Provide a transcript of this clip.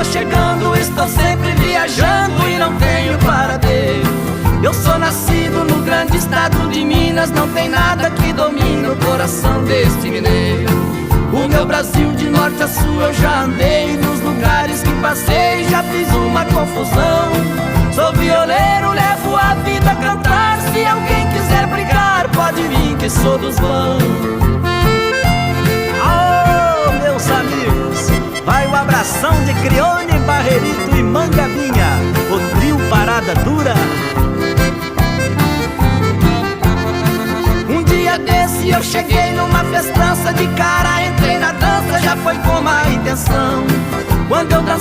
tô chegando, estou sempre viajando e não tenho paradeiro. Eu sou nascido no grande estado de Minas, não tem nada que domine o coração deste mineiro. O meu Brasil de norte a sul eu já andei, nos lugares que passei já fiz uma confusão. Sou violeiro, levo a vida a cantar, se alguém quiser brigar pode vir que sou dos bons. Oh, meus amigos, vai o abração de Crione, Barrerito e Mangabinha, o trio Parada Dura. Um dia desse eu cheguei numa festança, de cara entrei na dança, já foi com uma intenção. Quando eu dancei